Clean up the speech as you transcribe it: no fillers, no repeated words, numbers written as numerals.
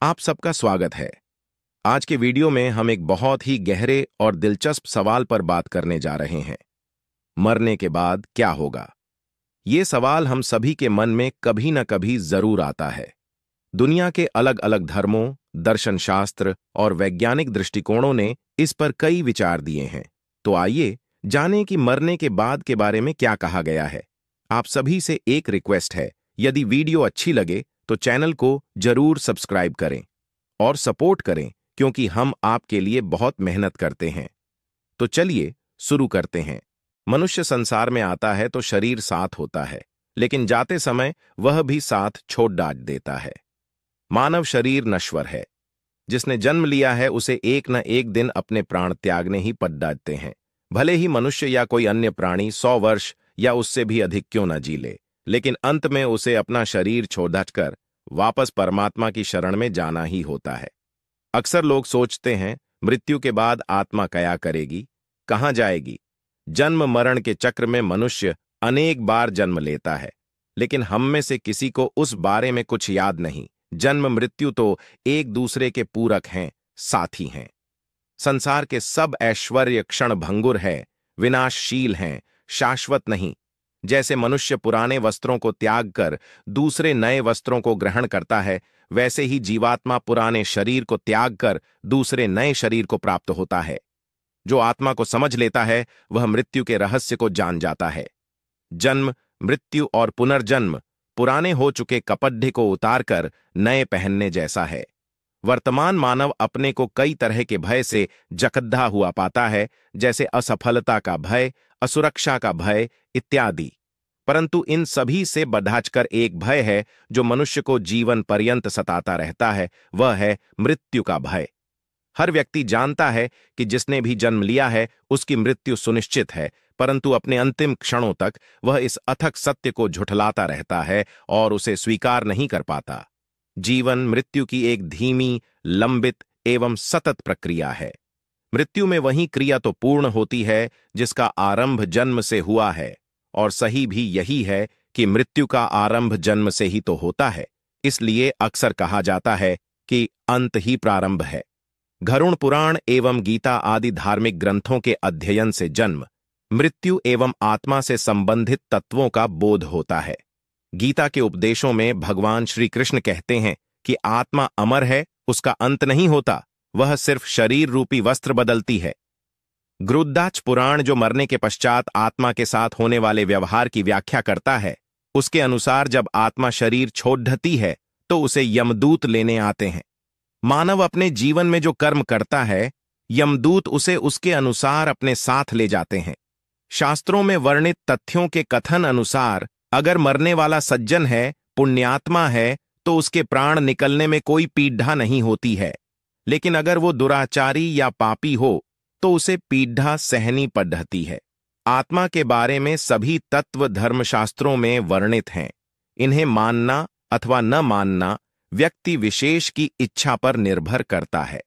आप सबका स्वागत है। आज के वीडियो में हम एक बहुत ही गहरे और दिलचस्प सवाल पर बात करने जा रहे हैं। मरने के बाद क्या होगा? ये सवाल हम सभी के मन में कभी न कभी जरूर आता है। दुनिया के अलग अलग धर्मों, दर्शन शास्त्र और वैज्ञानिक दृष्टिकोणों ने इस पर कई विचार दिए हैं। तो आइए जानें कि मरने के बाद के बारे में क्या कहा गया है। आप सभी से एक रिक्वेस्ट है, यदि वीडियो अच्छी लगे तो चैनल को जरूर सब्सक्राइब करें और सपोर्ट करें, क्योंकि हम आपके लिए बहुत मेहनत करते हैं। तो चलिए शुरू करते हैं। मनुष्य संसार में आता है तो शरीर साथ होता है, लेकिन जाते समय वह भी साथ छोड़ डाल देता है। मानव शरीर नश्वर है। जिसने जन्म लिया है उसे एक न एक दिन अपने प्राण त्यागने ही पड़ डालते हैं। भले ही मनुष्य या कोई अन्य प्राणी 100 वर्ष या उससे भी अधिक क्यों न जी ले, लेकिन अंत में उसे अपना शरीर छोड़कर वापस परमात्मा की शरण में जाना ही होता है। अक्सर लोग सोचते हैं, मृत्यु के बाद आत्मा क्या करेगी, कहाँ जाएगी? जन्म मरण के चक्र में मनुष्य अनेक बार जन्म लेता है, लेकिन हम में से किसी को उस बारे में कुछ याद नहीं। जन्म मृत्यु तो एक दूसरे के पूरक हैं, साथी हैं। संसार के सब ऐश्वर्य क्षण भंगुर है, विनाशशील हैं, शाश्वत नहीं। जैसे मनुष्य पुराने वस्त्रों को त्याग कर दूसरे नए वस्त्रों को ग्रहण करता है, वैसे ही जीवात्मा पुराने शरीर को त्याग कर दूसरे नए शरीर को प्राप्त होता है। जो आत्मा को समझ लेता है वह मृत्यु के रहस्य को जान जाता है। जन्म, मृत्यु और पुनर्जन्म पुराने हो चुके कपड़े को उतारकर नए पहनने जैसा है। वर्तमान मानव अपने को कई तरह के भय से जकद्दा हुआ पाता है, जैसे असफलता का भय, असुरक्षा का भय इत्यादि। परंतु इन सभी से बढ़ाकर एक भय है जो मनुष्य को जीवन पर्यंत सताता रहता है, वह है मृत्यु का भय। हर व्यक्ति जानता है कि जिसने भी जन्म लिया है उसकी मृत्यु सुनिश्चित है, परंतु अपने अंतिम क्षणों तक वह इस अथक सत्य को झुठलाता रहता है और उसे स्वीकार नहीं कर पाता। जीवन मृत्यु की एक धीमी, लंबित एवं सतत प्रक्रिया है। मृत्यु में वही क्रिया तो पूर्ण होती है जिसका आरंभ जन्म से हुआ है, और सही भी यही है कि मृत्यु का आरंभ जन्म से ही तो होता है। इसलिए अक्सर कहा जाता है कि अंत ही प्रारंभ है। गरुड़ पुराण एवं गीता आदि धार्मिक ग्रंथों के अध्ययन से जन्म, मृत्यु एवं आत्मा से संबंधित तत्वों का बोध होता है। गीता के उपदेशों में भगवान श्री कृष्ण कहते हैं कि आत्मा अमर है, उसका अंत नहीं होता, वह सिर्फ शरीर रूपी वस्त्र बदलती है। गरुड़ाच पुराण जो मरने के पश्चात आत्मा के साथ होने वाले व्यवहार की व्याख्या करता है, उसके अनुसार जब आत्मा शरीर छोड़ती है तो उसे यमदूत लेने आते हैं। मानव अपने जीवन में जो कर्म करता है, यमदूत उसे उसके अनुसार अपने साथ ले जाते हैं। शास्त्रों में वर्णित तथ्यों के कथन अनुसार अगर मरने वाला सज्जन है, पुण्यात्मा है, तो उसके प्राण निकलने में कोई पीड़ा नहीं होती है। लेकिन अगर वो दुराचारी या पापी हो तो उसे पीड़ा सहनी पड़ती है। आत्मा के बारे में सभी तत्व धर्मशास्त्रों में वर्णित हैं। इन्हें मानना अथवा न मानना व्यक्ति विशेष की इच्छा पर निर्भर करता है।